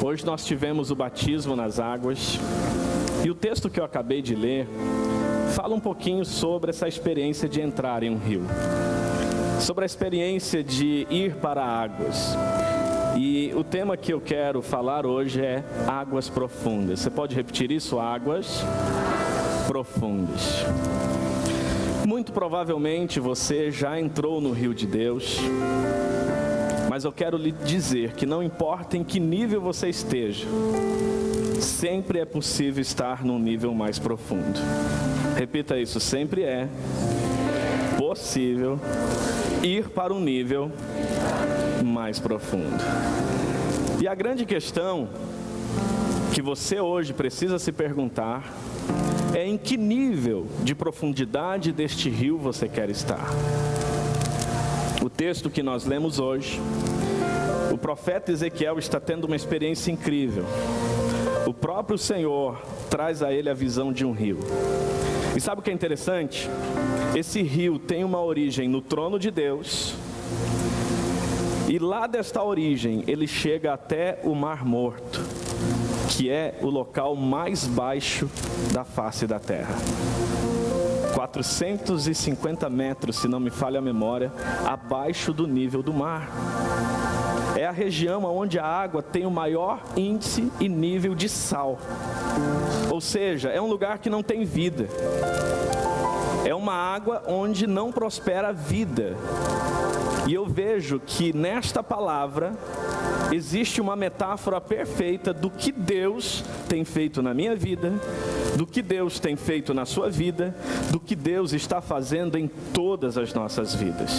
Hoje nós tivemos o batismo nas águas e o texto que eu acabei de ler fala um pouquinho sobre essa experiência de entrar em um rio, sobre a experiência de ir para águas. E o tema que eu quero falar hoje é águas profundas. Você pode repetir isso? Águas profundas. Muito provavelmente você já entrou no rio de Deus, mas eu quero lhe dizer que não importa em que nível você esteja, sempre é possível estar num nível mais profundo. Repita isso, sempre é possível ir para um nível mais profundo. E a grande questão que você hoje precisa se perguntar é em que nível de profundidade deste rio você quer estar. O texto que nós lemos hoje, o profeta Ezequiel está tendo uma experiência incrível. O próprio Senhor traz a ele a visão de um rio. E sabe o que é interessante? Esse rio tem uma origem no trono de Deus, e lá desta origem ele chega até o Mar Morto, que é o local mais baixo da face da terra. 450 metros, se não me falha a memória, abaixo do nível do mar. É a região onde a água tem o maior índice e nível de sal. Ou seja, é um lugar que não tem vida. É uma água onde não prospera a vida. E eu vejo que nesta palavra existe uma metáfora perfeita do que Deus tem feito na minha vida, do que Deus tem feito na sua vida, do que Deus está fazendo em todas as nossas vidas.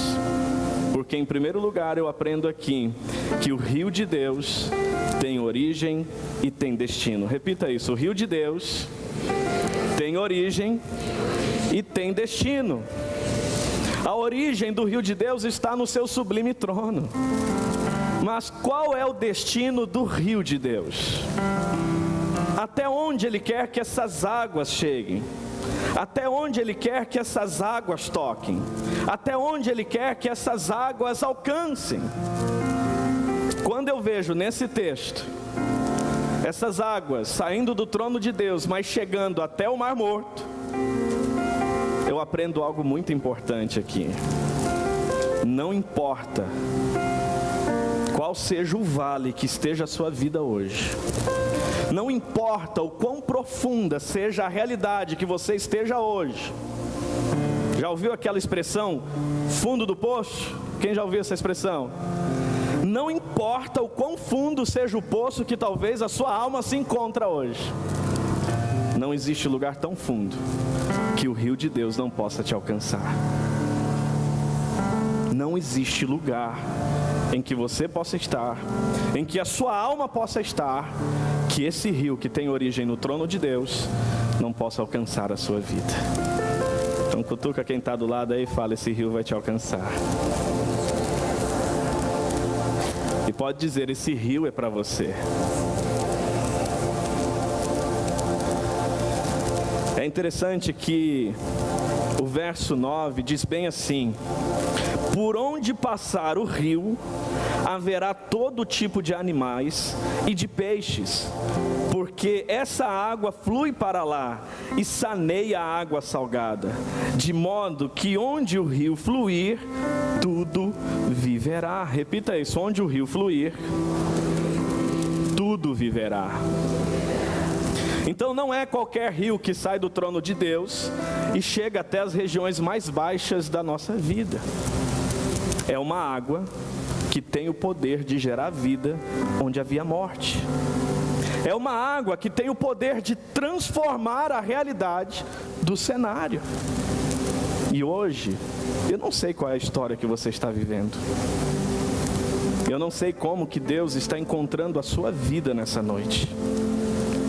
Porque em primeiro lugar eu aprendo aqui que o rio de Deus tem origem e tem destino. Repita isso, o rio de Deus tem origem e tem destino. A origem do rio de Deus está no seu sublime trono. Mas qual é o destino do rio de Deus? Até onde Ele quer que essas águas cheguem? Até onde Ele quer que essas águas toquem? Até onde Ele quer que essas águas alcancem? Quando eu vejo nesse texto essas águas saindo do trono de Deus, mas chegando até o Mar Morto, eu aprendo algo muito importante aqui. Não importa qual seja o vale que esteja a sua vida hoje, não importa o quão profunda seja a realidade que você esteja hoje. Já ouviu aquela expressão, fundo do poço? Quem já ouviu essa expressão? Não importa o quão fundo seja o poço que talvez a sua alma se encontra hoje, não existe lugar tão fundo que o rio de Deus não possa te alcançar. Não existe lugar em que você possa estar, em que a sua alma possa estar, que esse rio que tem origem no trono de Deus não possa alcançar a sua vida. Então cutuca quem está do lado aí e fala, esse rio vai te alcançar. E pode dizer, esse rio é para você. É interessante que o verso 9 diz bem assim: por onde passar o rio, haverá todo tipo de animais e de peixes, porque essa água flui para lá e saneia a água salgada, de modo que onde o rio fluir, tudo viverá. Repita isso, onde o rio fluir, tudo viverá. Então não é qualquer rio que sai do trono de Deus e chega até as regiões mais baixas da nossa vida. É uma água que tem o poder de gerar vida onde havia morte. É uma água que tem o poder de transformar a realidade do cenário. E hoje, eu não sei qual é a história que você está vivendo. Eu não sei como que Deus está encontrando a sua vida nessa noite.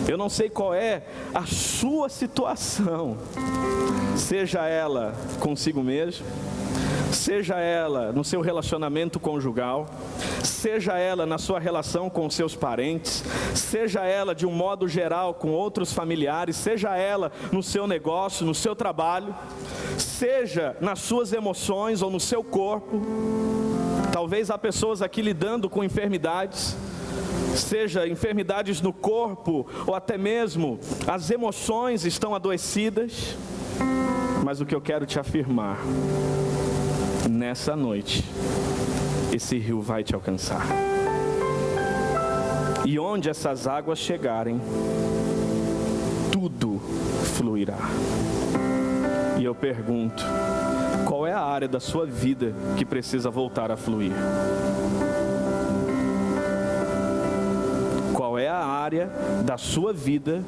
Eu não sei qual é a sua situação, seja ela consigo mesmo, seja ela no seu relacionamento conjugal, seja ela na sua relação com seus parentes, seja ela de um modo geral com outros familiares, seja ela no seu negócio, no seu trabalho, seja nas suas emoções ou no seu corpo. Talvez há pessoas aqui lidando com enfermidades, seja enfermidades no corpo, ou até mesmo as emoções estão adoecidas. Mas o que eu quero te afirmar, nessa noite, esse rio vai te alcançar. E onde essas águas chegarem, tudo fluirá. E eu pergunto, qual é a área da sua vida que precisa voltar a fluir? Qual é a área da sua vida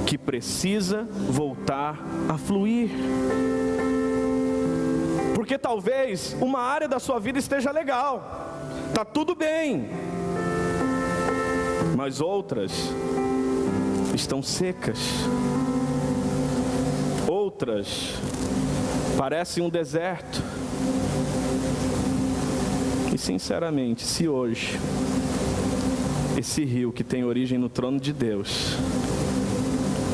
que precisa voltar a fluir? Porque talvez uma área da sua vida esteja legal, está tudo bem, mas outras estão secas, outras parecem um deserto. E sinceramente, se hoje esse rio que tem origem no trono de Deus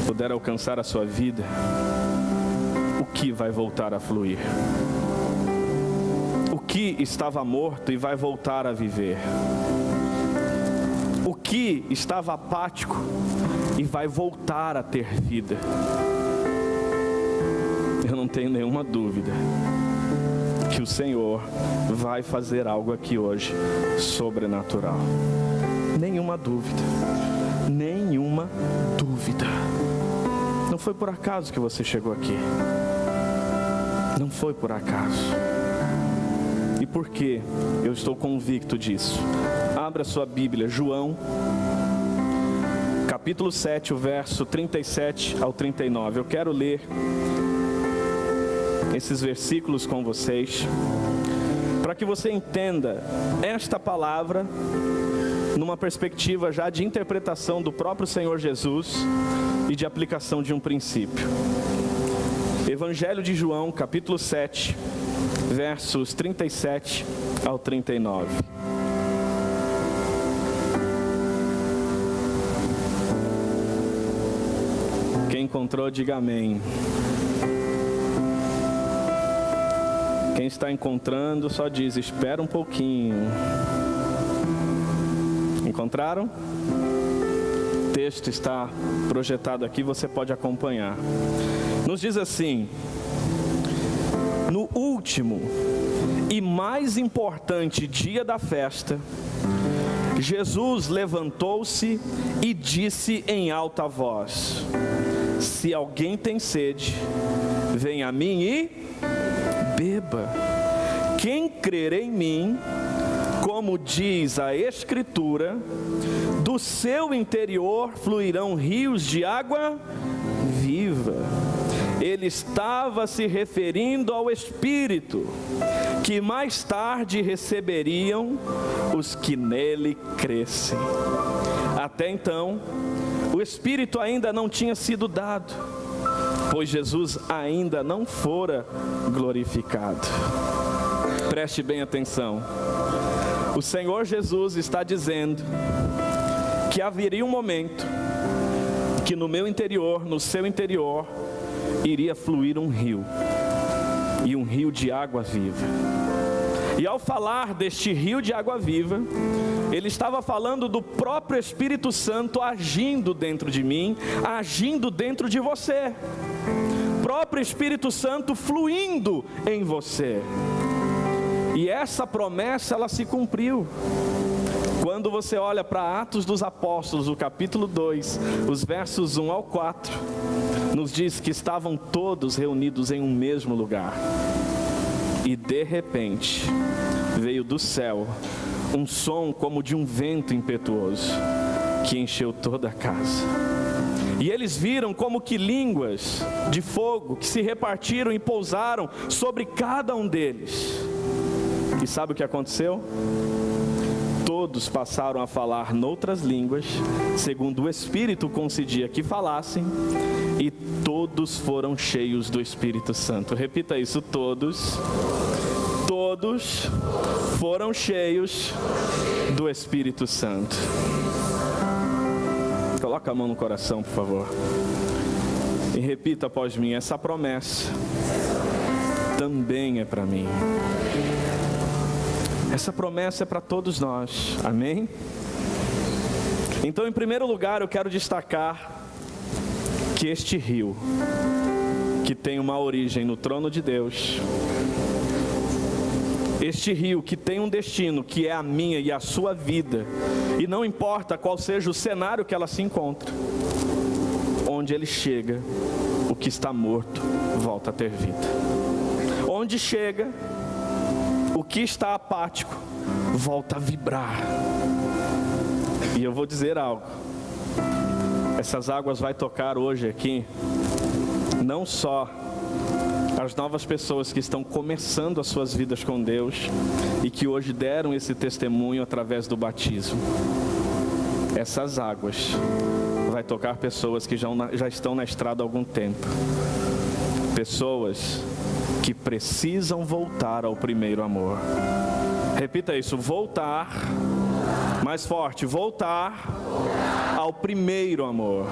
puder alcançar a sua vida, o que vai voltar a fluir? O que estava morto e vai voltar a viver? O que estava apático e vai voltar a ter vida? Eu não tenho nenhuma dúvida que o Senhor vai fazer algo aqui hoje sobrenatural. Nenhuma dúvida, nenhuma dúvida. Não foi por acaso que você chegou aqui. Não foi por acaso. E por que eu estou convicto disso? Abra sua Bíblia, João, capítulo 7, o verso 37 ao 39. Eu quero ler esses versículos com vocês, para que você entenda esta palavra numa perspectiva já de interpretação do próprio Senhor Jesus e de aplicação de um princípio. Evangelho de João, capítulo 7, versos 37 ao 39. Quem encontrou, diga amém. Quem está encontrando, só diz, espera um pouquinho. Encontraram? O texto está projetado aqui, você pode acompanhar. Nos diz assim: no último e mais importante dia da festa, Jesus levantou-se e disse em alta voz: se alguém tem sede, venha a mim e beba. Quem crer em mim, como diz a Escritura, do seu interior fluirão rios de água viva. Ele estava se referindo ao Espírito, que mais tarde receberiam os que nele crescem. Até então, o Espírito ainda não tinha sido dado, pois Jesus ainda não fora glorificado. Preste bem atenção. O Senhor Jesus está dizendo que haveria um momento que no meu interior, no seu interior, iria fluir um rio, e um rio de água viva. E ao falar deste rio de água viva, ele estava falando do próprio Espírito Santo agindo dentro de mim, agindo dentro de você. Próprio Espírito Santo fluindo em você. E essa promessa, ela se cumpriu. Quando você olha para Atos dos Apóstolos, o capítulo 2, os versos 1 ao 4, nos diz que estavam todos reunidos em um mesmo lugar. E de repente, veio do céu um som como de um vento impetuoso, que encheu toda a casa. E eles viram como que línguas de fogo que se repartiram e pousaram sobre cada um deles. E sabe o que aconteceu? Todos passaram a falar noutras línguas, segundo o Espírito concedia que falassem, e todos foram cheios do Espírito Santo. Repita isso: todos foram cheios do Espírito Santo. Coloca a mão no coração, por favor, e repita após mim: essa promessa também é para mim. Essa promessa é para todos nós, amém? Então, em primeiro lugar, eu quero destacar que este rio, que tem uma origem no trono de Deus, este rio que tem um destino que é a minha e a sua vida, e não importa qual seja o cenário que ela se encontra, onde ele chega, o que está morto volta a ter vida. Onde chega, o que está apático volta a vibrar. E eu vou dizer algo: essas águas vai tocar hoje aqui, não só as novas pessoas que estão começando as suas vidas com Deus e que hoje deram esse testemunho através do batismo. Essas águas vai tocar pessoas que já estão na estrada há algum tempo. Pessoas que precisam voltar ao primeiro amor. Repita isso: voltar. Mais forte: voltar ao primeiro amor.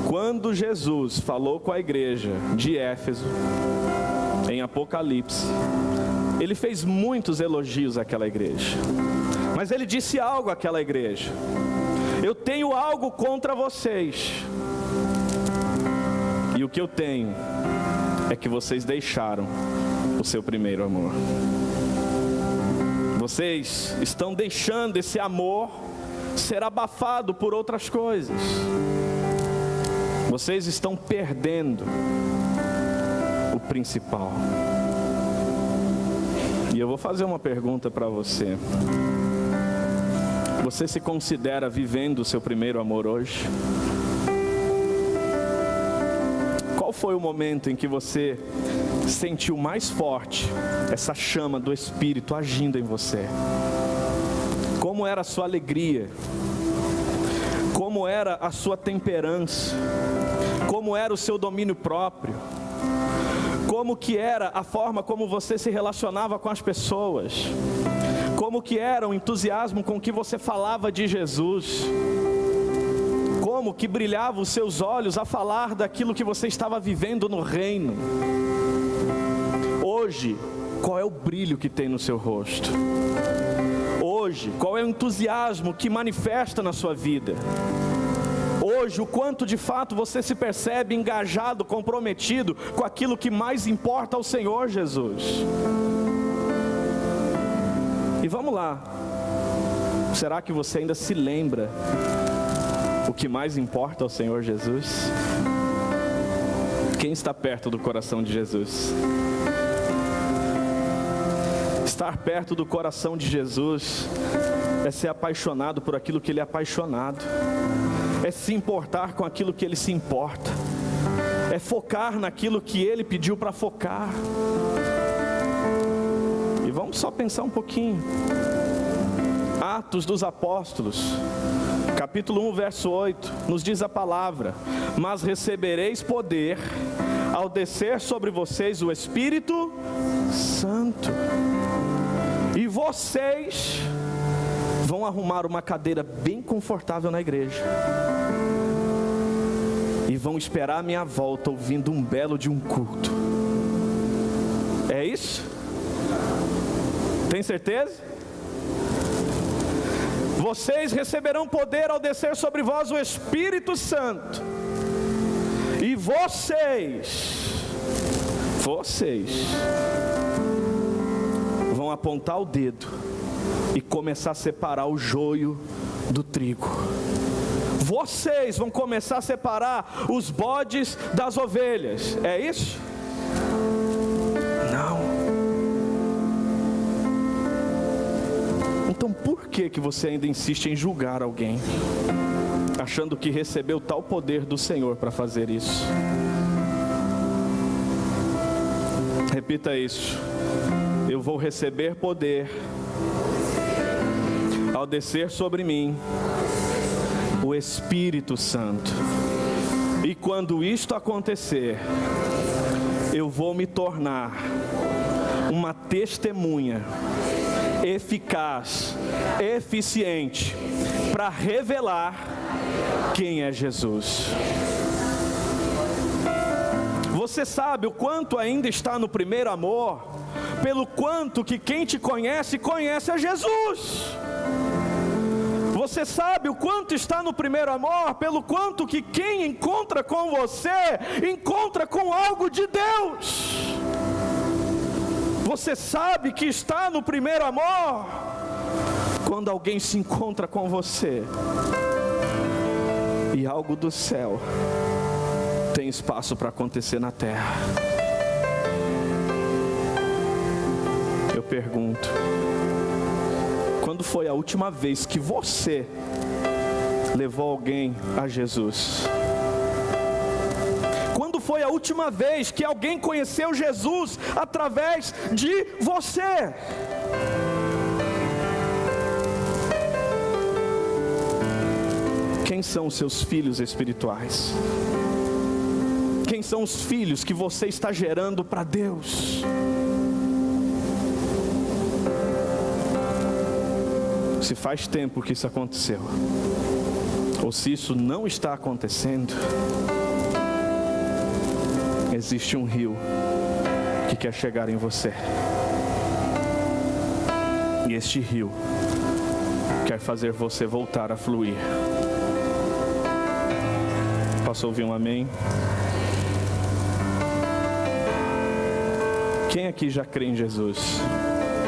Quando Jesus falou com a igreja de Éfeso, em Apocalipse, ele fez muitos elogios àquela igreja. Mas ele disse algo àquela igreja: eu tenho algo contra vocês. E o que eu tenho é que vocês deixaram o seu primeiro amor. Vocês estão deixando esse amor ser abafado por outras coisas. Vocês estão perdendo o principal. E eu vou fazer uma pergunta para você. Você se considera vivendo o seu primeiro amor hoje? Qual foi o momento em que você sentiu mais forte essa chama do Espírito agindo em você? Como era a sua alegria? Como era a sua temperança? Como era o seu domínio próprio? Como que era a forma como você se relacionava com as pessoas? Como que era o entusiasmo com que você falava de Jesus? Como que brilhavam os seus olhos a falar daquilo que você estava vivendo no reino? Hoje, qual é o brilho que tem no seu rosto? Hoje, qual é o entusiasmo que manifesta na sua vida? Hoje, o quanto de fato você se percebe engajado, comprometido com aquilo que mais importa ao Senhor Jesus? E vamos lá, será que você ainda se lembra o que mais importa ao Senhor Jesus? Quem está perto do coração de Jesus? Estar perto do coração de Jesus é ser apaixonado por aquilo que Ele é apaixonado, é se importar com aquilo que Ele se importa, é focar naquilo que Ele pediu para focar. E vamos só pensar um pouquinho. Atos dos Apóstolos, capítulo 1, verso 8, nos diz a palavra: mas recebereis poder ao descer sobre vocês o Espírito Santo, e vocês vão arrumar uma cadeira bem confortável na igreja e vão esperar a minha volta ouvindo um belo de um culto. É isso? Tem certeza? Vocês receberão poder ao descer sobre vós o Espírito Santo, e vocês vão apontar o dedo e começar a separar o joio do trigo. Vocês vão começar a separar os bodes das ovelhas. É isso? Não. Então por que você ainda insiste em julgar alguém, achando que recebeu tal poder do Senhor para fazer isso? Repita isso: eu vou receber poder ao descer sobre mim o Espírito Santo, e quando isto acontecer, eu vou me tornar uma testemunha eficaz, eficiente, para revelar quem é Jesus. Você sabe o quanto ainda está no primeiro amor, pelo quanto que quem te conhece, conhece a Jesus. Você sabe o quanto está no primeiro amor, pelo quanto que quem encontra com você, encontra com algo de Deus. Você sabe que está no primeiro amor, quando alguém se encontra com você, e algo do céu tem espaço para acontecer na terra. Eu pergunto, quando foi a última vez que você levou alguém a Jesus? Quando foi a última vez que alguém conheceu Jesus através de você? Quem são os seus filhos espirituais? Quem são os filhos que você está gerando para Deus? Se faz tempo que isso aconteceu, ou se isso não está acontecendo, existe um rio que quer chegar em você. E este rio quer fazer você voltar a fluir. Posso ouvir um amém? Quem aqui já crê em Jesus?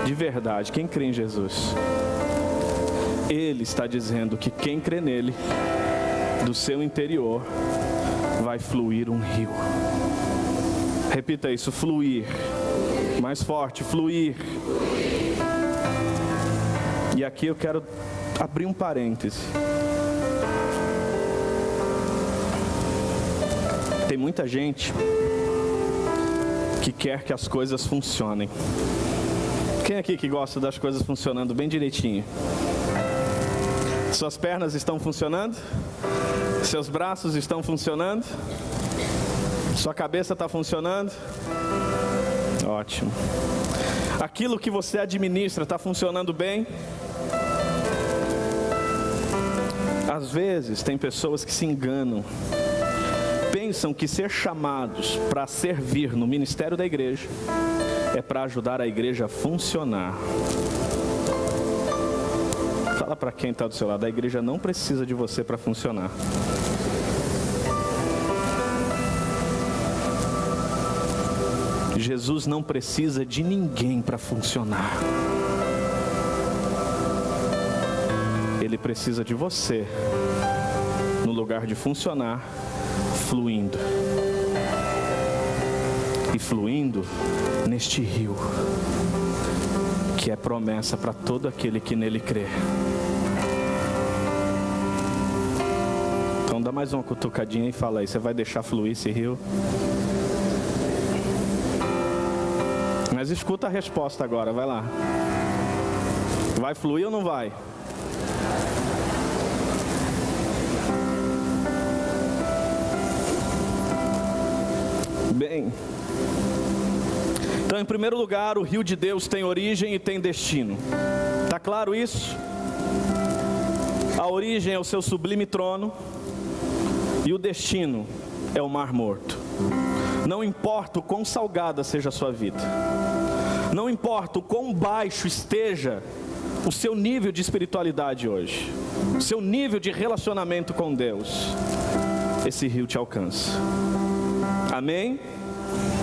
De verdade, quem crê em Jesus? Ele está dizendo que quem crê nele, do seu interior, vai fluir um rio. Repita isso, fluir. Mais forte, fluir. E aqui eu quero abrir um parêntese. Tem muita gente que quer que as coisas funcionem. Quem aqui que gosta das coisas funcionando bem direitinho? Suas pernas estão funcionando? Seus braços estão funcionando? Sua cabeça está funcionando? Ótimo. Aquilo que você administra está funcionando bem? Às vezes tem pessoas que se enganam. Pensam que ser chamados para servir no ministério da igreja é para ajudar a igreja a funcionar. Fala para quem está do seu lado, a igreja não precisa de você para funcionar. Jesus não precisa de ninguém para funcionar. Ele precisa de você no lugar de funcionar, fluindo. E fluindo neste rio, que é promessa para todo aquele que nele crê. Então dá mais uma cutucadinha e fala aí, você vai deixar fluir esse rio? Mas escuta a resposta agora, vai lá. Vai fluir ou não vai? Bem, então em primeiro lugar, o rio de Deus tem origem e tem destino. Tá claro isso? A origem é o seu sublime trono e o destino é o Mar Morto. Não importa o quão salgada seja a sua vida, não importa o quão baixo esteja o seu nível de espiritualidade hoje, o seu nível de relacionamento com Deus, esse rio te alcança. Amém?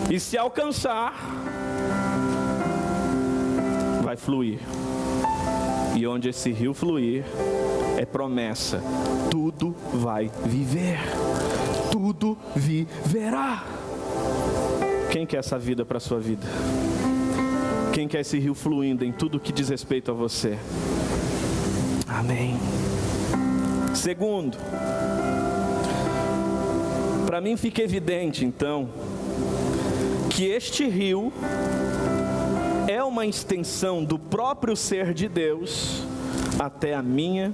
E se alcançar, vai fluir. E onde esse rio fluir, é promessa. Tudo vai viver. Tudo viverá. Quem quer essa vida para a sua vida? Quem quer esse rio fluindo em tudo que diz respeito a você? Amém. Segundo, para mim fica evidente então que este rio é uma extensão do próprio ser de Deus até a minha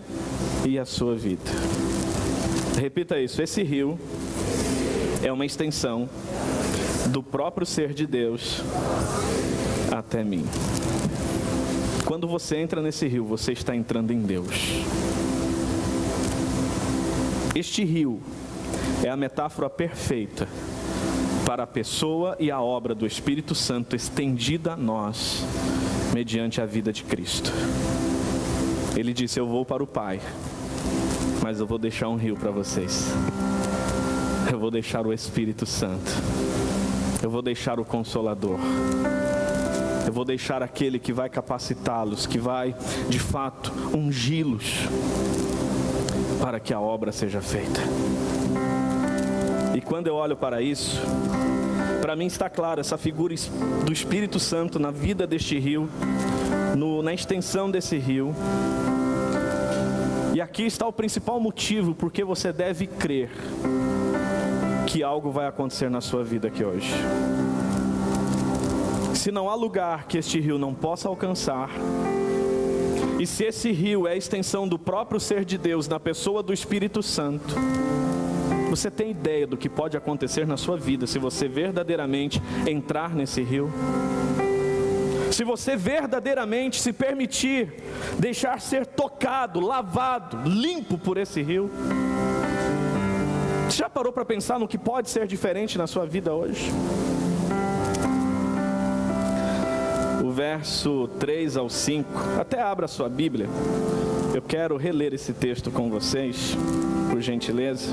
e a sua vida. Repita isso, esse rio é uma extensão do próprio ser de Deus até mim. Quando você entra nesse rio, você está entrando em Deus. Este rio é a metáfora perfeita para a pessoa e a obra do Espírito Santo estendida a nós, mediante a vida de Cristo. Ele disse, eu vou para o Pai, Mas eu vou deixar um rio para vocês. Eu vou deixar o Espírito Santo. Eu vou deixar o Consolador. Eu vou deixar aquele que vai capacitá-los, que vai, de fato, ungí-los para que a obra seja feita. E quando eu olho para isso, para mim está claro essa figura do Espírito Santo na vida deste rio, na extensão desse rio. E aqui está o principal motivo porque você deve crer que algo vai acontecer na sua vida aqui hoje. Se não há lugar que este rio não possa alcançar, e se esse rio é a extensão do próprio ser de Deus na pessoa do Espírito Santo, você tem ideia do que pode acontecer na sua vida se você verdadeiramente entrar nesse rio? Se você verdadeiramente se permitir deixar ser tocado, lavado, limpo por esse rio? Você já parou para pensar no que pode ser diferente na sua vida hoje? O verso 3 ao 5, até abra a sua Bíblia. Eu quero reler esse texto com vocês, por gentileza.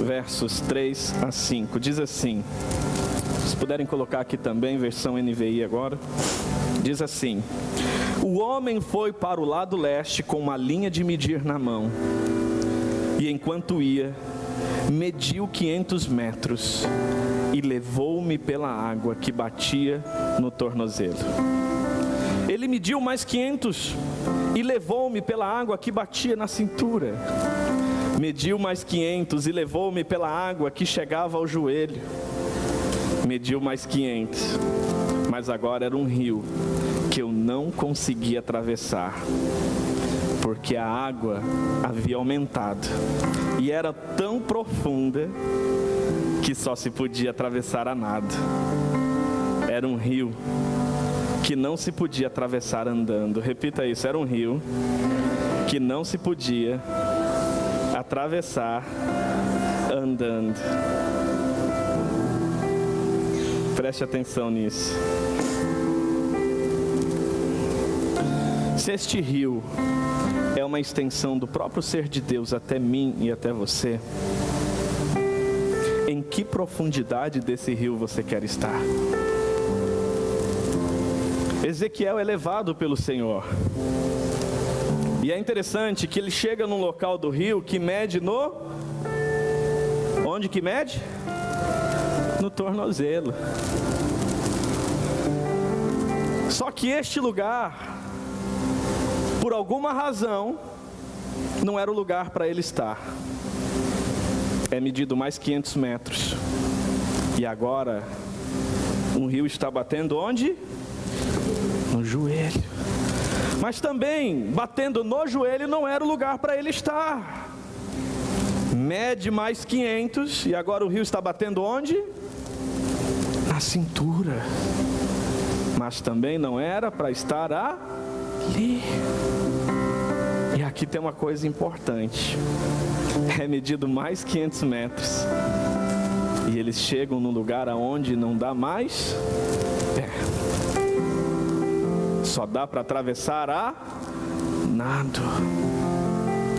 Versos 3 a 5, diz assim, se puderem colocar aqui também, versão NVI agora, diz assim: o homem foi para o lado leste com uma linha de medir na mão, e enquanto ia, mediu 500 metros, e levou-me pela água que batia no tornozelo. Ele mediu mais 500, e levou-me pela água que batia na cintura. Mediu mais 500 e levou-me pela água que chegava ao joelho. Mediu mais 500, mas agora era um rio que eu não conseguia atravessar, porque a água havia aumentado e era tão profunda que só se podia atravessar a nado. Era um rio que não se podia atravessar andando. Repita isso, era um rio que não se podia atravessar andando. Preste atenção nisso. Se este rio é uma extensão do próprio ser de Deus até mim e até você, em que profundidade desse rio você quer estar? Ezequiel é levado pelo Senhor. E é interessante que ele chega num local do rio que mede no... Onde que mede? No tornozelo. Só que este lugar, por alguma razão, não era o lugar para ele estar. É medido mais 500 metros. E agora, um rio está batendo onde? No joelho. Mas também, batendo no joelho, não era o lugar para ele estar. Mede mais 500, e agora o rio está batendo onde? Na cintura. Mas também não era para estar ali. E aqui tem uma coisa importante. É medido mais 500 metros. E eles chegam num lugar aonde não dá mais pé. Só dá para atravessar a nado.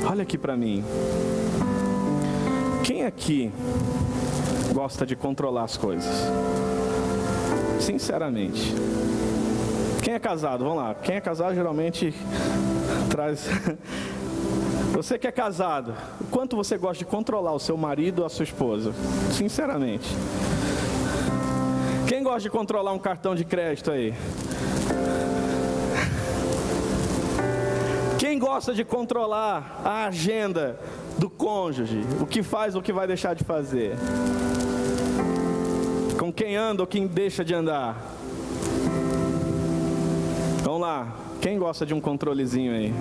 Olha aqui para mim. Quem aqui gosta de controlar as coisas? Sinceramente. Quem é casado? Vamos lá. Quem é casado geralmente traz... Você que é casado, o quanto você gosta de controlar o seu marido ou a sua esposa? Sinceramente. Quem gosta de controlar um cartão de crédito aí? Quem gosta de controlar a agenda do cônjuge? O que faz ou o que vai deixar de fazer? Com quem anda ou quem deixa de andar? Vamos lá. Quem gosta de um controlezinho aí?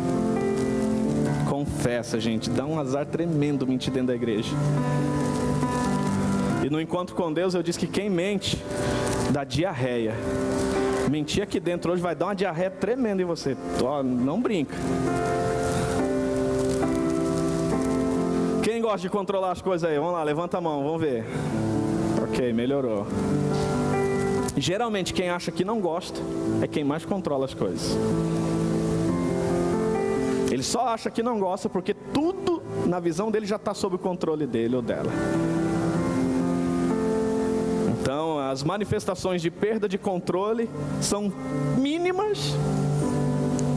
Confessa, gente. Dá um azar tremendo mentir dentro da igreja. E no encontro com Deus eu disse que quem mente dá diarreia. Mentir aqui dentro hoje vai dar uma diarreia tremenda em você. Não brinca. Quem gosta de controlar as coisas aí? Vamos lá, levanta a mão, vamos ver. Ok, melhorou. Geralmente quem acha que não gosta é quem mais controla as coisas. Ele só acha que não gosta porque tudo na visão dele já está sob o controle dele ou dela. Então as manifestações de perda de controle são mínimas.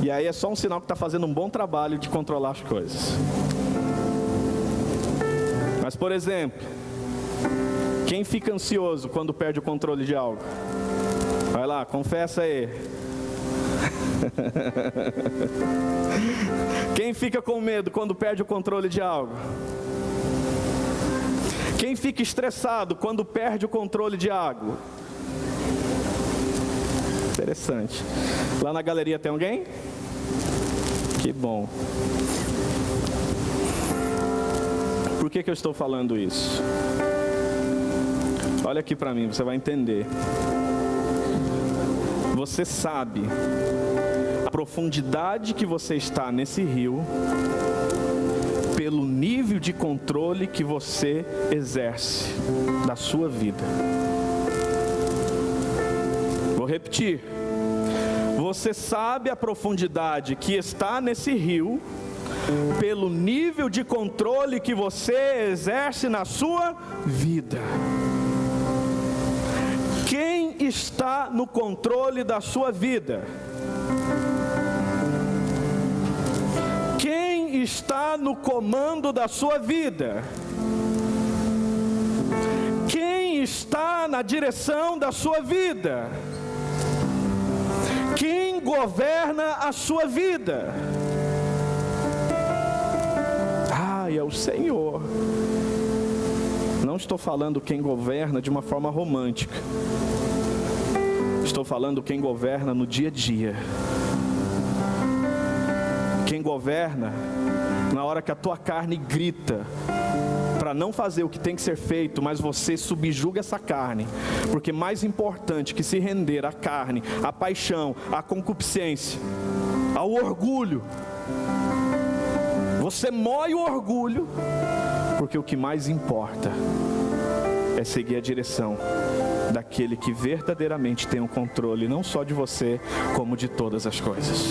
E aí é só um sinal que está fazendo um bom trabalho de controlar as coisas. Mas por exemplo, quem fica ansioso quando perde o controle de algo? Vai lá, confessa aí. Quem fica com medo quando perde o controle de algo? Quem fica estressado quando perde o controle de algo? Interessante. Lá na galeria tem alguém? Que bom. Por que eu estou falando isso? Olha aqui para mim, você vai entender. Você sabe a profundidade que você está nesse rio pelo nível de controle que você exerce da sua vida. Vou repetir. Você sabe a profundidade que está nesse rio pelo nível de controle que você exerce na sua vida. Quem está no controle da sua vida? Quem está no comando da sua vida? Quem está na direção da sua vida? Quem governa a sua vida? É o Senhor. Não estou falando quem governa de uma forma romântica. Estou falando quem governa no dia a dia. Quem governa na hora que a tua carne grita para não fazer o que tem que ser feito, mas você subjuga essa carne, porque mais importante que se render à carne, à paixão, à concupiscência, ao orgulho, você mói o orgulho, porque o que mais importa é seguir a direção daquele que verdadeiramente tem o controle, não só de você, como de todas as coisas.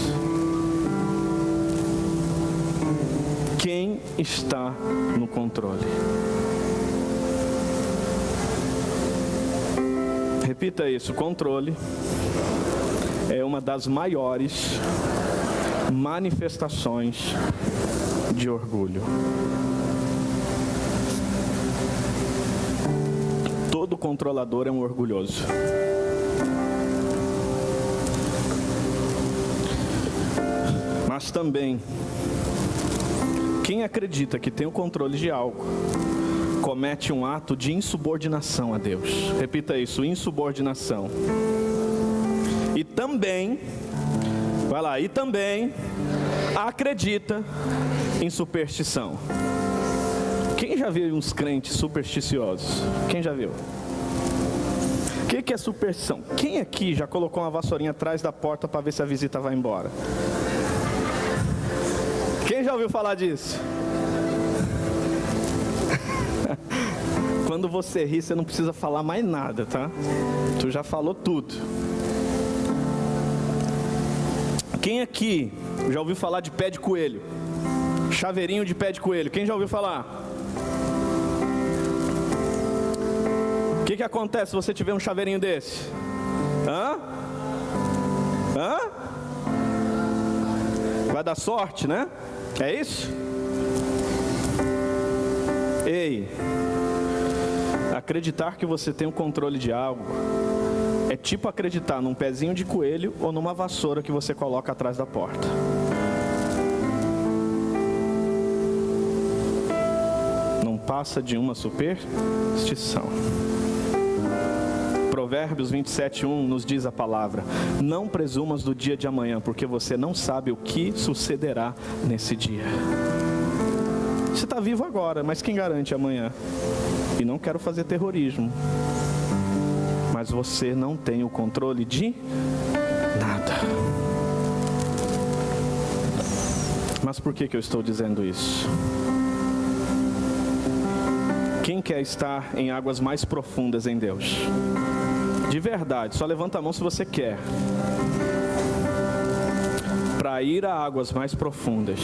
Quem está no controle? Repita isso: controle é uma das maiores manifestações de orgulho. Todo controlador é um orgulhoso. Mas também, quem acredita que tem o controle de algo, comete um ato de insubordinação a Deus. Repita isso: insubordinação. E também, vai lá, e também acredita em superstição. Quem já viu uns crentes supersticiosos? Quem já viu? O que é superstição? Quem aqui já colocou uma vassourinha atrás da porta para ver se a visita vai embora? Quem já ouviu falar disso? Quando você ri, você não precisa falar mais nada, tá? Tu já falou tudo. Quem aqui já ouviu falar de pé de coelho? Chaveirinho de pé de coelho. Quem já ouviu falar? O que acontece se você tiver um chaveirinho desse? Hã? Vai dar sorte, né? É isso? Ei, acreditar que você tem o controle de algo é tipo acreditar num pezinho de coelho ou numa vassoura que você coloca atrás da porta. Não passa de uma superstição. Provérbios 27:1 nos diz a palavra: não presumas do dia de amanhã, porque você não sabe o que sucederá nesse dia. Você está vivo agora, mas quem garante amanhã? E não quero fazer terrorismo, mas você não tem o controle de nada. Mas por que eu estou dizendo isso? Quem quer estar em águas mais profundas em Deus? De verdade, só levanta a mão se você quer. Para ir a águas mais profundas,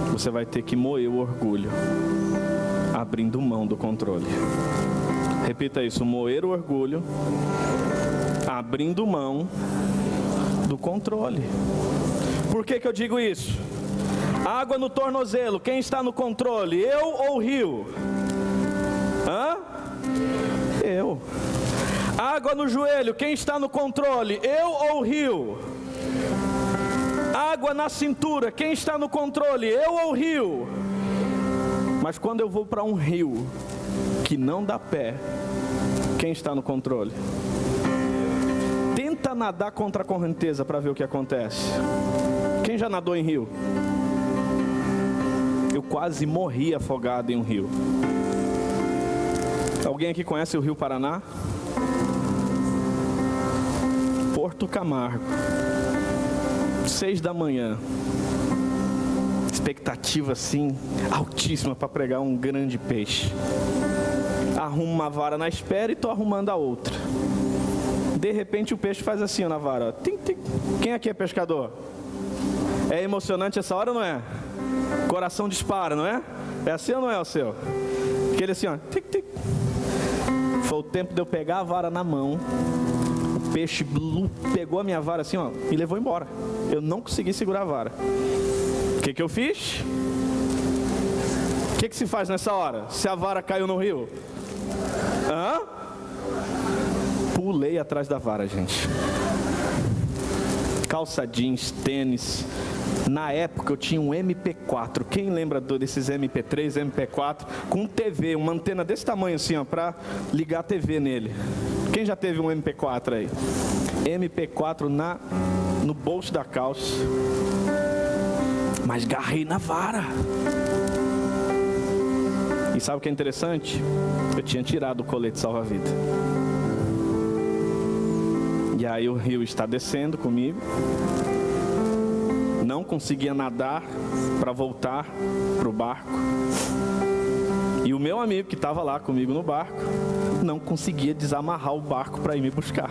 você vai ter que moer o orgulho, abrindo mão do controle. Repita isso: moer o orgulho, abrindo mão do controle. Por que eu digo isso? Água no tornozelo, quem está no controle? Eu ou o rio? Eu. Água no joelho, quem está no controle? Eu ou o rio? Água na cintura, quem está no controle? Eu ou o rio? Mas quando eu vou para um rio que não dá pé, quem está no controle? Tenta nadar contra a correnteza para ver o que acontece. Quem já nadou em rio? Eu quase morri afogado em um rio. Alguém aqui conhece o Rio Paraná? Porto Camargo, 6 da manhã, expectativa assim, altíssima para pegar um grande peixe. Arrumo uma vara na espera e estou arrumando a outra. De repente o peixe faz assim na vara, ó. Tim, tim. Quem aqui é pescador? É emocionante essa hora ou não é? Coração dispara, não é? É assim ou não é o seu? Aquele assim, ó. Tic, tic. Foi o tempo de eu pegar a vara na mão. O peixe pegou a minha vara assim, ó, e levou embora. Eu não consegui segurar a vara. O que eu fiz? O que se faz nessa hora? Se a vara caiu no rio? Pulei atrás da vara, gente. Calça jeans, tênis. Na época eu tinha um MP4. Quem lembra desses MP3, MP4? Com TV, uma antena desse tamanho assim, ó, pra ligar a TV nele. Quem já teve um MP4 aí? MP4 no bolso da calça. Mas garrei na vara. E sabe o que é interessante? Eu tinha tirado o colete salva-vida. E aí o rio está descendo comigo. Não conseguia nadar para voltar para o barco. E o meu amigo que estava lá comigo no barco não conseguia desamarrar o barco para ir me buscar.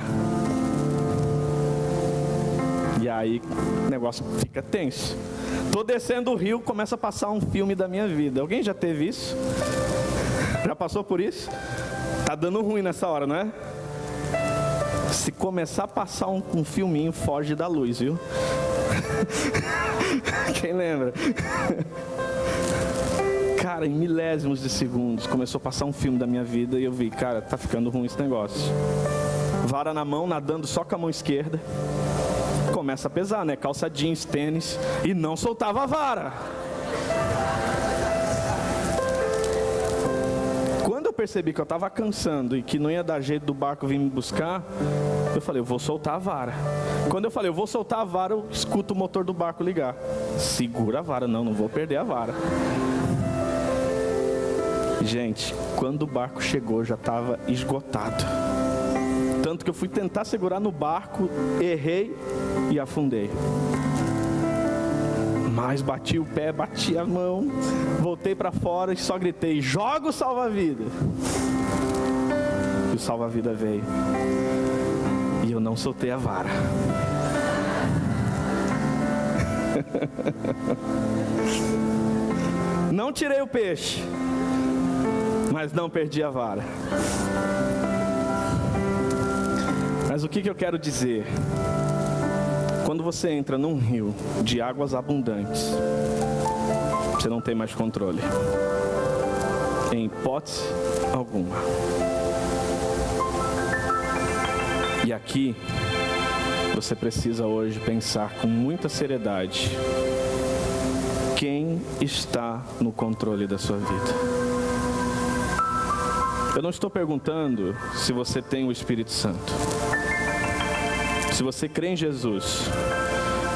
E aí o negócio fica tenso. Tô descendo o rio, começa a passar um filme da minha vida. Alguém já teve isso? Já passou por isso? Tá dando ruim nessa hora, não é? Se começar a passar um filminho, foge da luz, viu? Quem lembra? Cara, em milésimos de segundos começou a passar um filme da minha vida e eu vi, cara, tá ficando ruim esse negócio. Vara na mão, nadando só com a mão esquerda. Começa a pesar, né? Calça jeans, tênis, e não soltava a vara. Quando eu percebi que eu estava cansando e que não ia dar jeito do barco vir me buscar, eu falei, eu vou soltar a vara. Quando eu falei, eu vou soltar a vara, eu escuto o motor do barco ligar. Segura a vara, não vou perder a vara. Gente, quando o barco chegou, já estava esgotado. Tanto que eu fui tentar segurar no barco, errei e afundei. Mas bati o pé, bati a mão, voltei para fora e só gritei, joga o salva-vida. E o salva-vida veio. E eu não soltei a vara. Não tirei o peixe, mas não perdi a vara. Mas o que eu quero dizer? Quando você entra num rio de águas abundantes, você não tem mais controle. Em hipótese alguma. E aqui, você precisa hoje pensar com muita seriedade. Quem está no controle da sua vida? Eu não estou perguntando se você tem o Espírito Santo. Se você crê em Jesus,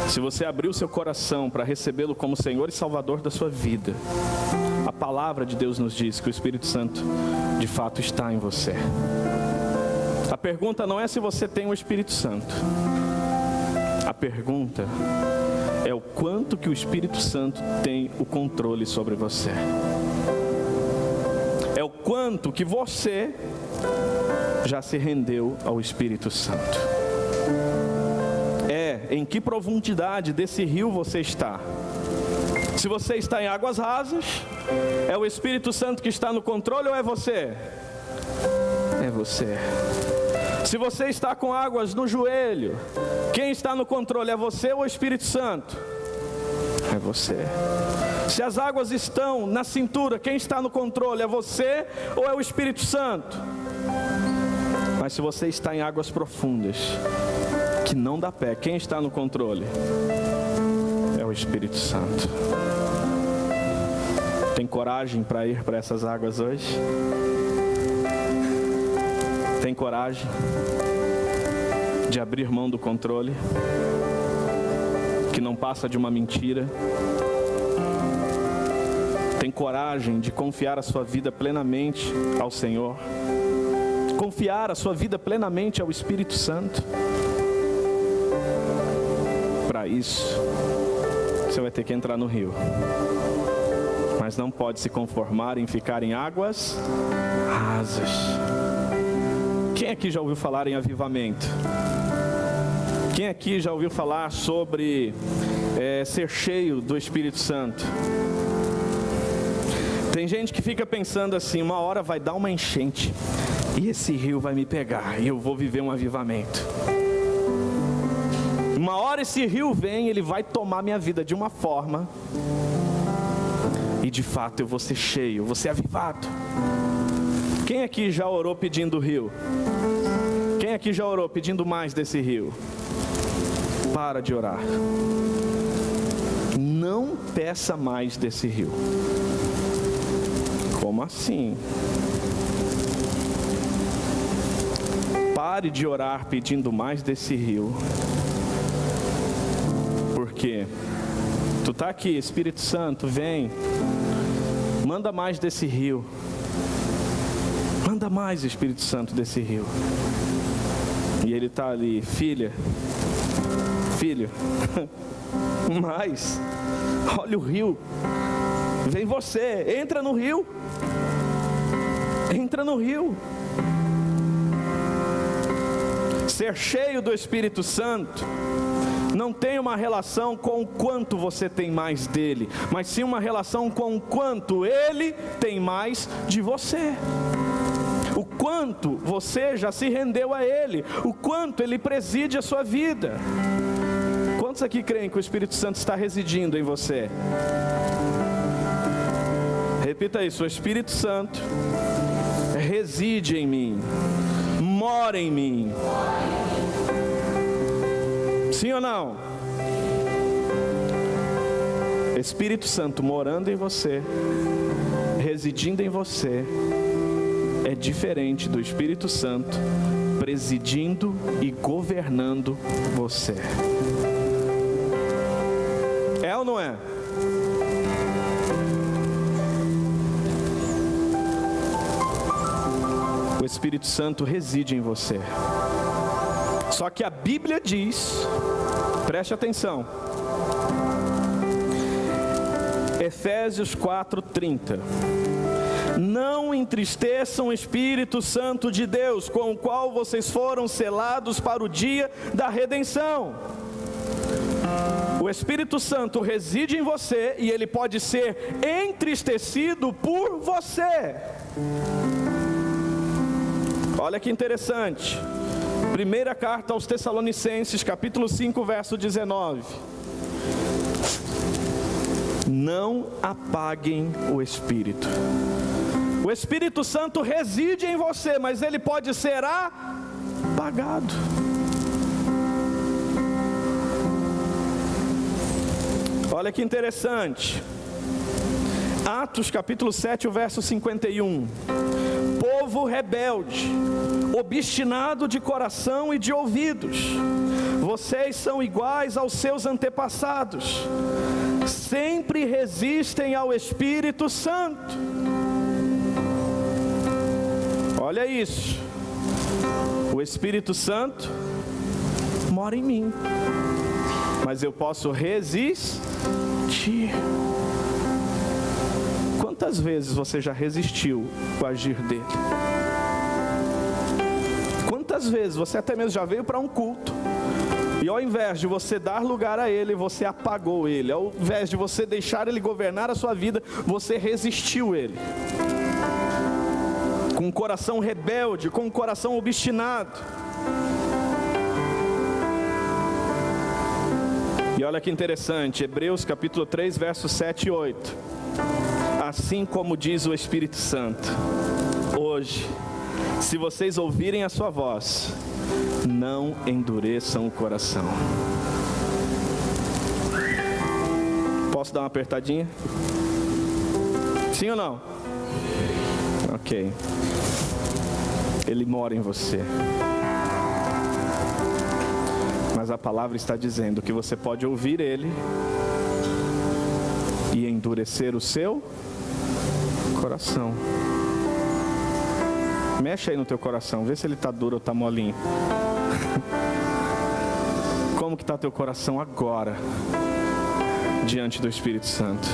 se você abriu seu coração para recebê-lo como Senhor e Salvador da sua vida, a palavra de Deus nos diz que o Espírito Santo de fato está em você. A pergunta não é se você tem o Espírito Santo. A pergunta é o quanto que o Espírito Santo tem o controle sobre você. quanto que você já se rendeu ao Espírito Santo. Em que profundidade desse rio você está? Se você está em águas rasas, é o Espírito Santo que está no controle ou é você? É você. Se você está com águas no joelho, quem está no controle é você ou o Espírito Santo? É você. Se as águas estão na cintura, quem está no controle é você ou é o Espírito Santo? Mas se você está em águas profundas, que não dá pé, quem está no controle? É o Espírito Santo. Tem coragem para ir para essas águas hoje? Tem coragem de abrir mão do controle, que não passa de uma mentira? Tem coragem de confiar a sua vida plenamente ao Senhor? Confiar a sua vida plenamente ao Espírito Santo? Para isso, você vai ter que entrar no rio. Mas não pode se conformar em ficar em águas rasas. Quem aqui já ouviu falar em avivamento? Quem aqui já ouviu falar sobre ser cheio do Espírito Santo? Tem gente que fica pensando assim, uma hora vai dar uma enchente e esse rio vai me pegar e eu vou viver um avivamento. Uma hora esse rio vem, ele vai tomar minha vida de uma forma e de fato eu vou ser cheio, eu vou ser avivado. Quem aqui já orou pedindo rio? Quem aqui já orou pedindo mais desse rio? Para de orar. Não peça mais desse rio. Como assim? Pare de orar pedindo mais desse rio. Porque tu está aqui, Espírito Santo, vem. Manda mais desse rio. Manda mais, Espírito Santo, desse rio. E ele está ali, filho, mas olha o rio. Vem você, entra no rio. Entra no rio. Ser cheio do Espírito Santo não tem uma relação com o quanto você tem mais dele, mas sim uma relação com o quanto ele tem mais de você. O quanto você já se rendeu a ele, o quanto ele preside a sua vida. Quantos aqui creem que o Espírito Santo está residindo em você? Repita isso: o Espírito Santo reside em mim, mora em mim. Sim ou não? Espírito Santo morando em você, residindo em você, é diferente do Espírito Santo presidindo e governando você. É ou não é? O Espírito Santo reside em você. Só que a Bíblia diz, preste atenção, Efésios 4:30, não entristeçam o Espírito Santo de Deus, com o qual vocês foram selados para o dia da redenção. O Espírito Santo reside em você e ele pode ser entristecido por você. Olha que interessante. Primeira carta aos Tessalonicenses, capítulo 5, verso 19. Não apaguem o Espírito. O Espírito Santo reside em você, mas ele pode ser apagado. Olha que interessante. Atos capítulo 7, o verso 51. Povo rebelde, obstinado de coração e de ouvidos, vocês são iguais aos seus antepassados, sempre resistem ao Espírito Santo. Olha isso. O Espírito Santo mora em mim, mas eu posso resistir. Quantas vezes você já resistiu ao agir dele? Quantas vezes você até mesmo já veio para um culto e ao invés de você dar lugar a ele, você apagou ele. Ao invés de você deixar ele governar a sua vida, você resistiu ele. Com um coração rebelde, com um coração obstinado. E olha que interessante, Hebreus capítulo 3, versos 7 e 8. Assim como diz o Espírito Santo, hoje, se vocês ouvirem a sua voz, não endureçam o coração. Posso dar uma apertadinha? Sim ou não? Ok. Ele mora em você. Mas a palavra está dizendo que você pode ouvir ele e endurecer o seu coração. Mexe aí no teu coração, vê se ele está duro ou está molinho. Como que está teu coração agora, diante do Espírito Santo?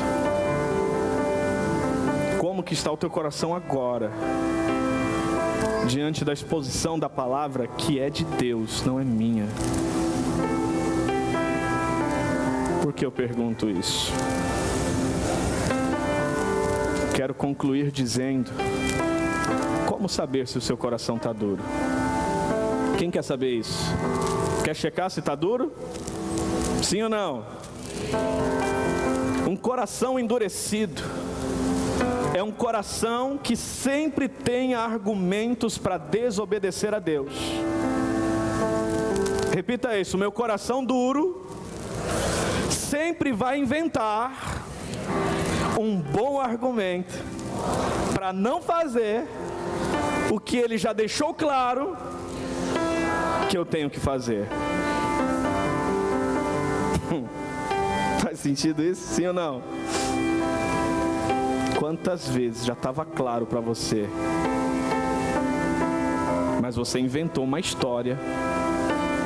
Como que está o teu coração agora, diante da exposição da palavra que é de Deus, não é minha? Por que eu pergunto isso? Quero concluir dizendo: como saber se o seu coração está duro? Quem quer saber isso? Quer checar se está duro? Sim ou não? Um coração endurecido é um coração que sempre tem argumentos para desobedecer a Deus. Repita isso: meu coração duro sempre vai inventar um bom argumento para não fazer o que ele já deixou claro que eu tenho que fazer. Faz sentido isso? Sim ou não? Quantas vezes já estava claro para você, mas você inventou uma história,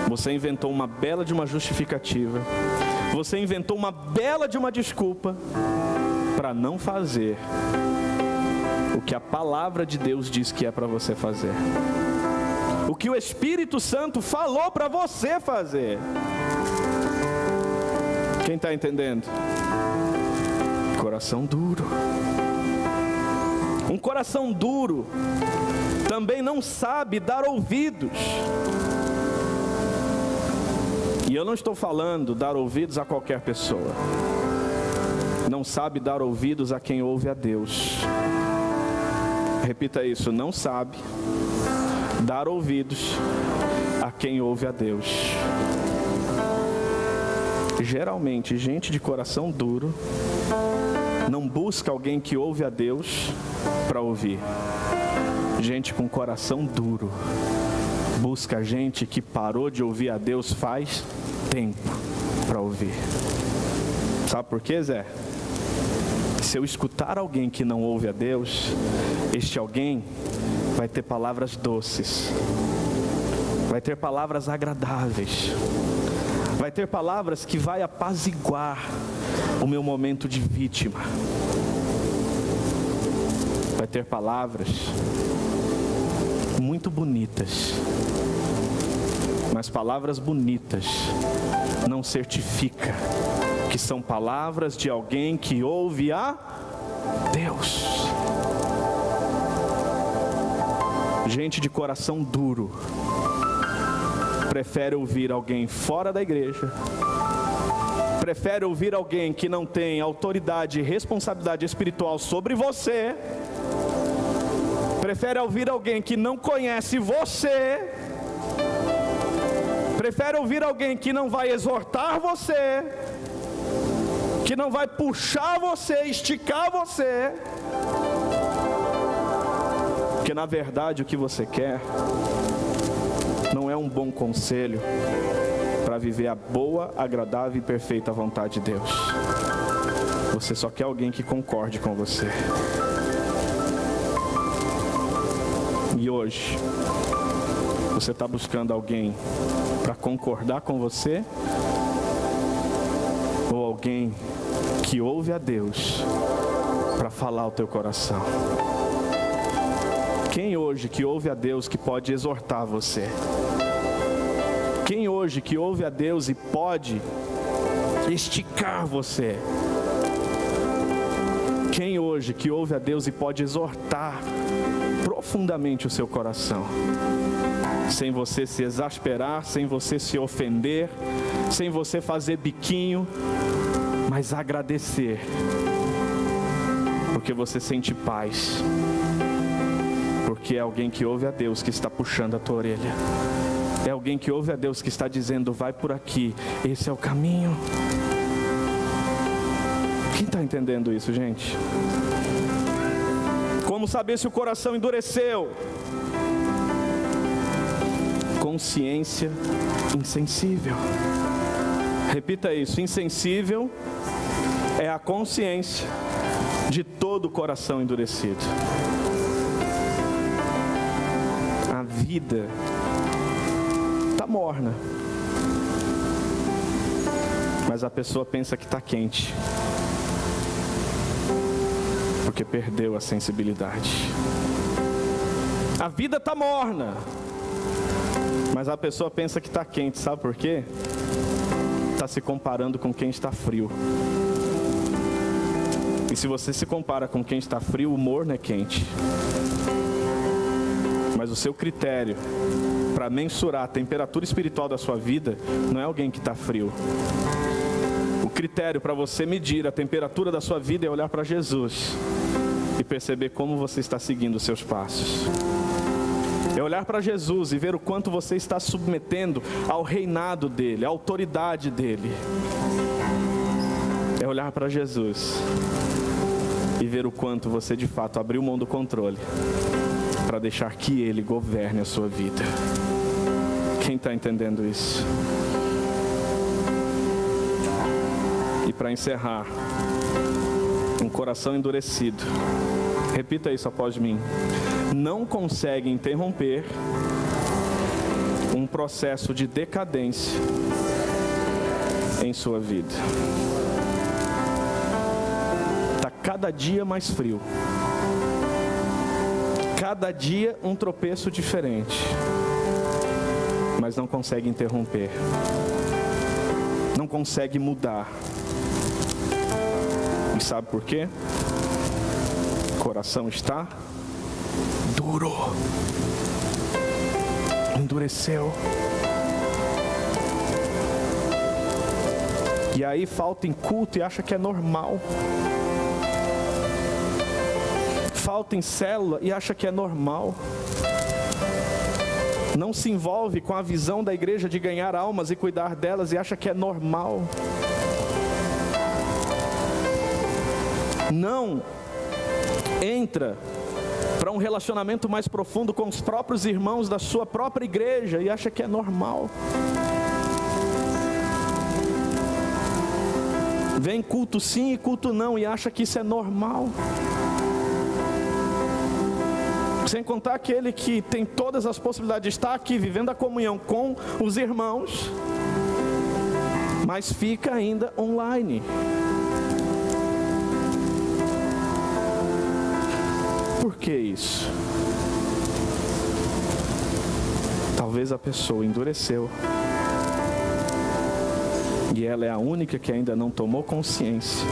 você inventou uma bela de uma justificativa, você inventou uma bela de uma desculpa para não fazer o que a palavra de Deus diz que é para você fazer, o que o Espírito Santo falou para você fazer. Quem está entendendo? Coração duro. Um coração duro também não sabe dar ouvidos. E eu não estou falando dar ouvidos a qualquer pessoa. Não sabe dar ouvidos a quem ouve a Deus. Repita isso: não sabe dar ouvidos a quem ouve a Deus. Geralmente, gente de coração duro não busca alguém que ouve a Deus para ouvir. Gente com coração duro busca gente que parou de ouvir a Deus faz tempo para ouvir. Sabe por quê, Zé? Se eu escutar alguém que não ouve a Deus, este alguém vai ter palavras doces, vai ter palavras agradáveis, vai ter palavras que vai apaziguar o meu momento de vítima, vai ter palavras muito bonitas, mas palavras bonitas não certifica que são palavras de alguém que ouve a Deus. Gente de coração duro prefere ouvir alguém fora da igreja, prefere ouvir alguém que não tem autoridade e responsabilidade espiritual sobre você, prefere ouvir alguém que não conhece você, prefere ouvir alguém que não vai exortar você, que não vai puxar você, esticar você, porque na verdade o que você quer não é um bom conselho para viver a boa, agradável e perfeita vontade de Deus. Você só quer alguém que concorde com você. E hoje, você está buscando alguém para concordar com você? Ou alguém que ouve a Deus para falar ao teu coração. Quem hoje que ouve a Deus que pode exortar você? Quem hoje que ouve a Deus e pode esticar você? Quem hoje que ouve a Deus e pode exortar profundamente o seu coração? Sem você se exasperar, sem você se ofender, sem você fazer biquinho, mas agradecer, porque você sente paz, porque é alguém que ouve a Deus que está puxando a tua orelha, é alguém que ouve a Deus que está dizendo, vai por aqui, esse é o caminho. Quem está entendendo isso, gente? Como saber se o coração endureceu? Consciência insensível. Repita isso, insensível é a consciência de todo o coração endurecido. A vida está morna, mas a pessoa pensa que está quente, porque perdeu a sensibilidade. A vida está morna, mas a pessoa pensa que está quente, sabe por quê? Está se comparando com quem está frio. E se você se compara com quem está frio, o morno é quente. Mas o seu critério para mensurar a temperatura espiritual da sua vida não é alguém que está frio. O critério para você medir a temperatura da sua vida é olhar para Jesus e perceber como você está seguindo os seus passos. É olhar para Jesus e ver o quanto você está submetendo ao reinado dele, à autoridade dele. É olhar para Jesus e ver o quanto você de fato abriu mão do controle para deixar que ele governe a sua vida. Quem está entendendo isso? E para encerrar, um coração endurecido, repita isso após mim, não consegue interromper um processo de decadência em sua vida. Está cada dia mais frio, cada dia um tropeço diferente, mas não consegue interromper, não consegue mudar. E sabe por quê? O coração está duro, endureceu. E aí falta em culto e acha que é normal. Falta em célula e acha que é normal. Não se envolve com a visão da igreja de ganhar almas e cuidar delas e acha que é normal. Não entra para um relacionamento mais profundo com os próprios irmãos da sua própria igreja e acha que é normal. Vem culto sim e culto não e acha que isso é normal. Sem contar aquele que tem todas as possibilidades de estar aqui vivendo a comunhão com os irmãos, mas fica ainda online. Por que isso? Talvez a pessoa endureceu e ela é a única que ainda não tomou consciência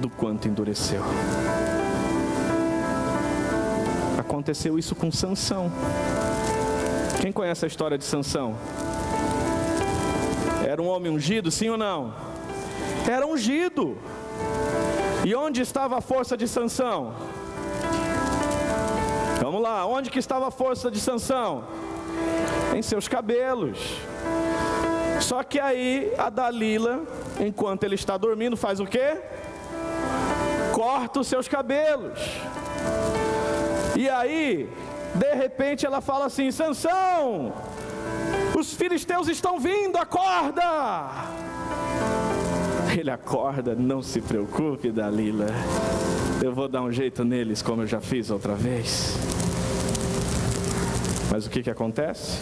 do quanto endureceu. Aconteceu isso com Sansão. Quem conhece a história de Sansão? Era um homem ungido, sim ou não? Era ungido. E onde estava a força de Sansão? Vamos lá, onde que estava a força de Sansão? Em seus cabelos. Só que aí a Dalila, enquanto ele está dormindo, faz o quê? Corta os seus cabelos. E aí, de repente ela fala assim: Sansão, os filisteus estão vindo, acorda! Ele acorda, não se preocupe, Dalila, eu vou dar um jeito neles como eu já fiz outra vez. Mas o que acontece?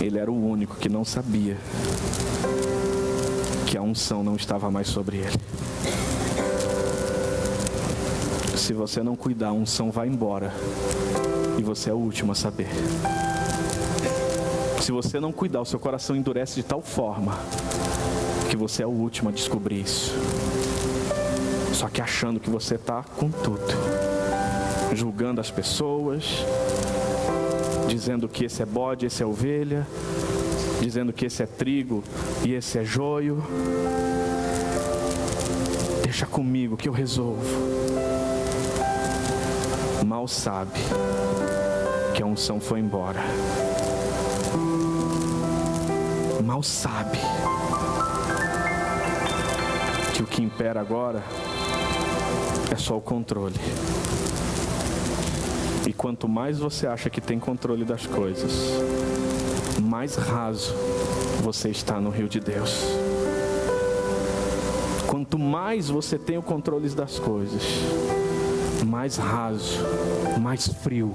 Ele era o único que não sabia que a unção não estava mais sobre ele. Se você não cuidar, a unção vai embora e você é o último a saber. Se você não cuidar, o seu coração endurece de tal forma que você é o último a descobrir isso. Só que achando que você está com tudo, julgando as pessoas, dizendo que esse é bode, esse é ovelha, dizendo que esse é trigo e esse é joio. Deixa comigo que eu resolvo. Mal sabe que a unção foi embora. Mal sabe que o que impera agora é só o controle. E quanto mais você acha que tem controle das coisas, mais raso você está no rio de Deus. Quanto mais você tem o controle das coisas, mais raso, mais frio,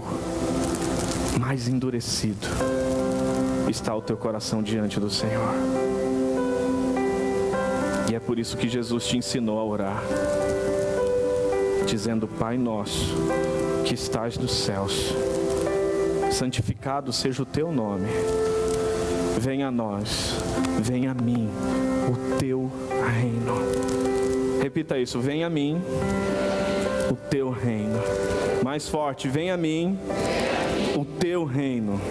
mais endurecido está o teu coração diante do Senhor. E é por isso que Jesus te ensinou a orar, dizendo: Pai nosso, que estás nos céus, santificado seja o teu nome. Venha a nós, venha a mim o teu reino. Repita isso: venha a mim o teu reino. Mais forte: venha a mim o teu reino.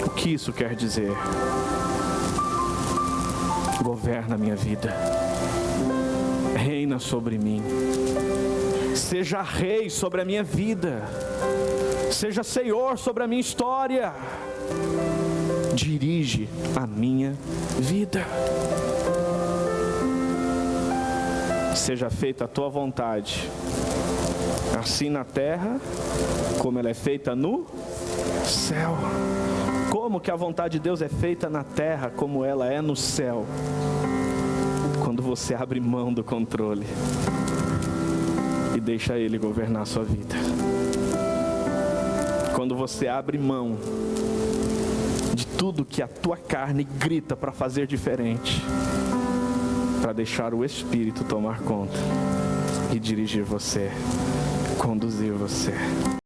O que isso quer dizer? Governa a minha vida, reina sobre mim, seja rei sobre a minha vida, seja Senhor sobre a minha história, dirige a minha vida. Seja feita a tua vontade, assim na terra, como ela é feita no céu. Como que a vontade de Deus é feita na terra, como ela é no céu? Quando você abre mão do controle e deixa Ele governar a sua vida. Quando você abre mão de tudo que a tua carne grita para fazer diferente, para deixar o Espírito tomar conta e dirigir você, conduzir você.